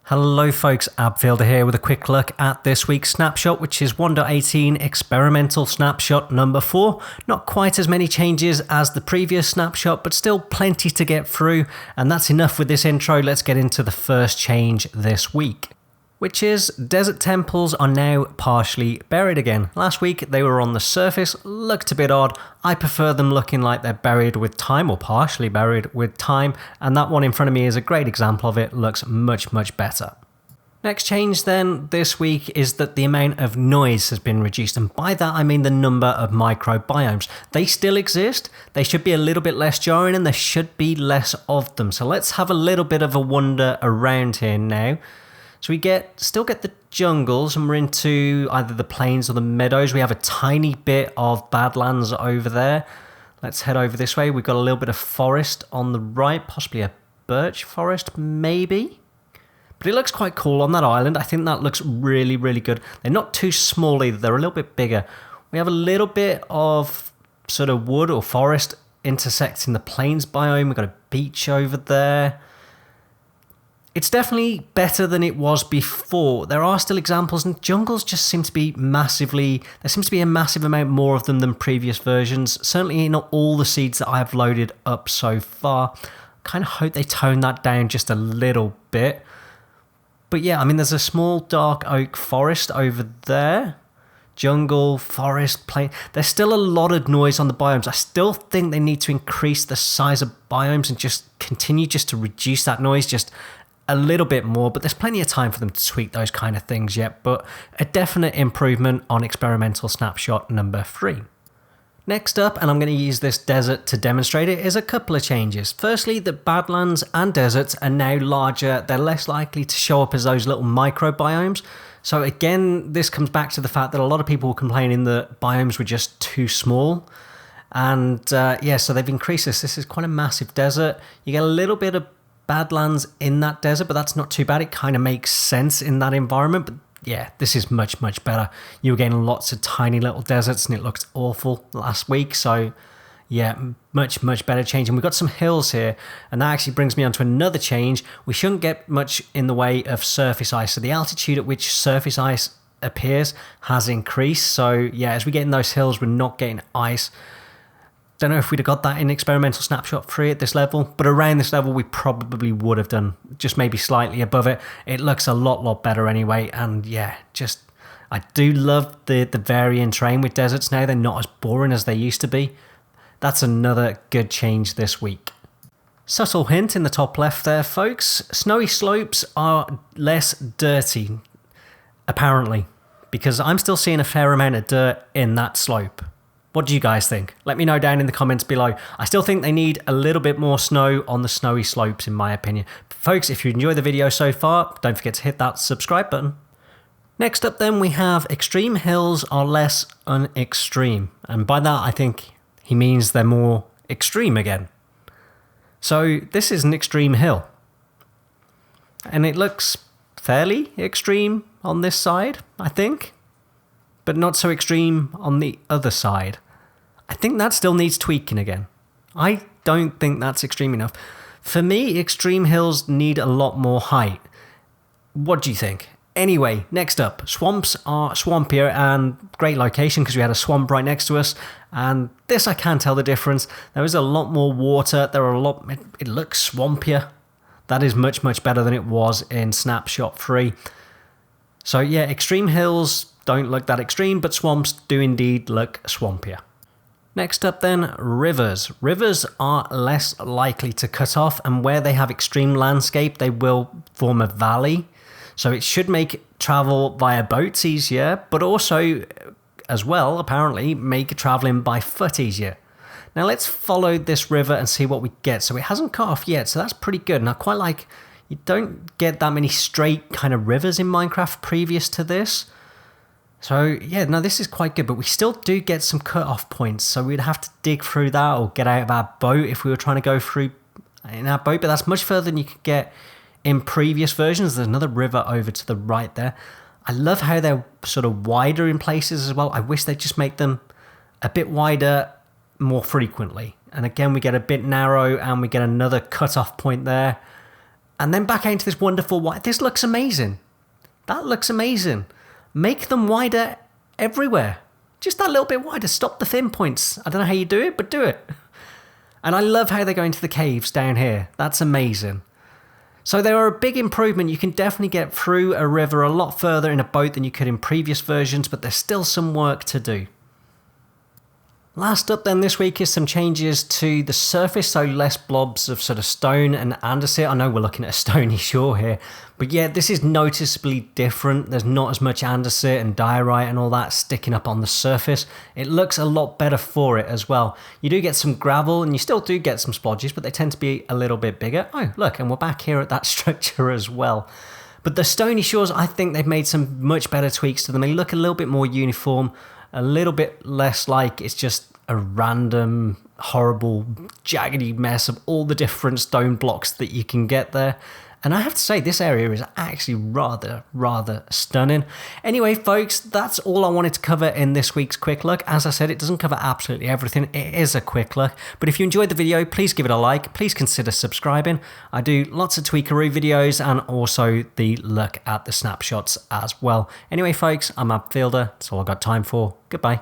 Hello folks, Abfielder here with a quick look at this week's snapshot, which is 1.18 experimental snapshot number 4. Not quite as many changes as the previous snapshot, but still plenty to get through. And that's enough with this intro. Let's get into the first change this week, which is desert temples are now partially buried again. Last week they were on the surface, looked a bit odd. I prefer them looking like they're buried with time or partially buried with time, and that one in front of me is a great example of it. Looks much better. Next change then this week is that the amount of noise has been reduced, and by that I mean the number of microbiomes. They still exist, they should be a little bit less jarring and there should be less of them. So let's have a little bit of a wander around here now. So we still get the jungles, and we're into either the plains or the meadows. We have a tiny bit of badlands over there. Let's head over this way. We've got a little bit of forest on the right, possibly a birch forest, maybe. But it looks quite cool on that island. I think that looks really good. They're not too small either. They're a little bit bigger. We have a little bit of sort of wood or forest intersecting the plains biome. We've got a beach over there. It's definitely better than it was before. There are still examples, and jungles just seem to be there seems to be a massive amount more of them than previous versions. Certainly not all the seeds that I have loaded up so far. Kind of hope they tone that down just a little bit. But yeah, I mean, there's a small dark oak forest over there. Jungle, forest, plain. There's still a lot of noise on the biomes. I still think they need to increase the size of biomes and just continue just to reduce that noise just a little bit more, but there's plenty of time for them to tweak those kind of things yet, but a definite improvement on experimental snapshot number 3. Next up, and I'm going to use this desert to demonstrate it, is a couple of changes. Firstly, the badlands and deserts are now larger. They're less likely to show up as those little microbiomes. So again, this comes back to the fact that a lot of people were complaining that biomes were just too small. And yeah, so they've increased this. This is quite a massive desert. You get a little bit of badlands in that desert, but that's not too bad. It kind of makes sense in that environment. But yeah, this is much better. You were getting lots of tiny little deserts and it looked awful last week. So yeah, much better change. And we've got some hills here, and that actually brings me on to another change. We shouldn't get much in the way of surface ice. So the altitude at which surface ice appears has increased. So yeah, as we get in those hills, we're not getting ice. Don't know if we'd have got that in experimental snapshot 3 at this level, but around this level we probably would have done, just maybe slightly above it. It looks a lot better anyway, and yeah, just I do love the varying terrain with deserts now. They're not as boring as they used to be. That's another good change this week. Subtle hint in the top left there, folks. Snowy slopes are less dirty, apparently, because I'm still seeing a fair amount of dirt in that slope. What do you guys think? Let me know down in the comments below. I still think they need a little bit more snow on the snowy slopes, in my opinion. Folks, if you enjoyed the video so far, don't forget to hit that subscribe button. Next up then, we have extreme hills are less unextreme. And by that, I think he means they're more extreme again. So this is an extreme hill. And it looks fairly extreme on this side, I think. But not so extreme on the other side. I think that still needs tweaking again. I don't think that's extreme enough. For me, extreme hills need a lot more height. What do you think? Anyway, next up, swamps are swampier, and great location because we had a swamp right next to us. And this, I can tell the difference. There is a lot more water. It looks swampier. That is much better than it was in Snapshot 3. So yeah, extreme hills don't look that extreme, but swamps do indeed look swampier. Next up then, rivers. Rivers are less likely to cut off, and where they have extreme landscape, they will form a valley. So it should make travel via boats easier, but also, as well, apparently, make traveling by foot easier. Now let's follow this river and see what we get. So it hasn't cut off yet, so that's pretty good. And I quite like, you don't get that many straight kind of rivers in Minecraft previous to this. So yeah, no, this is quite good, but we still do get some cut-off points. So we'd have to dig through that or get out of our boat if we were trying to go through in our boat, but that's much further than you could get in previous versions. There's another river over to the right there. I love how they're sort of wider in places as well. I wish they'd just make them a bit wider more frequently. And again, we get a bit narrow and we get another cut-off point there. And then back into this wonderful white. This looks amazing. That looks amazing. Make them wider everywhere. Just that little bit wider. Stop the thin points. I don't know how you do it, but do it. And I love how they go into the caves down here. That's amazing. So they are a big improvement. You can definitely get through a river a lot further in a boat than you could in previous versions, but there's still some work to do. Last up then this week is some changes to the surface, so less blobs of sort of stone and andesite. I know we're looking at a stony shore here, but yeah, this is noticeably different. There's not as much andesite and diorite and all that sticking up on the surface. It looks a lot better for it as well. You do get some gravel and you still do get some splodges, but they tend to be a little bit bigger. Oh, look, and we're back here at that structure as well. But the stony shores, I think they've made some much better tweaks to them. They look a little bit more uniform, a little bit less like it's just a random, horrible, jaggedy mess of all the different stone blocks that you can get there. And I have to say, this area is actually rather stunning. Anyway, folks, that's all I wanted to cover in this week's quick look. As I said, it doesn't cover absolutely everything. It is a quick look. But if you enjoyed the video, please give it a like. Please consider subscribing. I do lots of tweakeroo videos and also the look at the snapshots as well. Anyway, folks, I'm Ab Fielder. That's all I've got time for. Goodbye.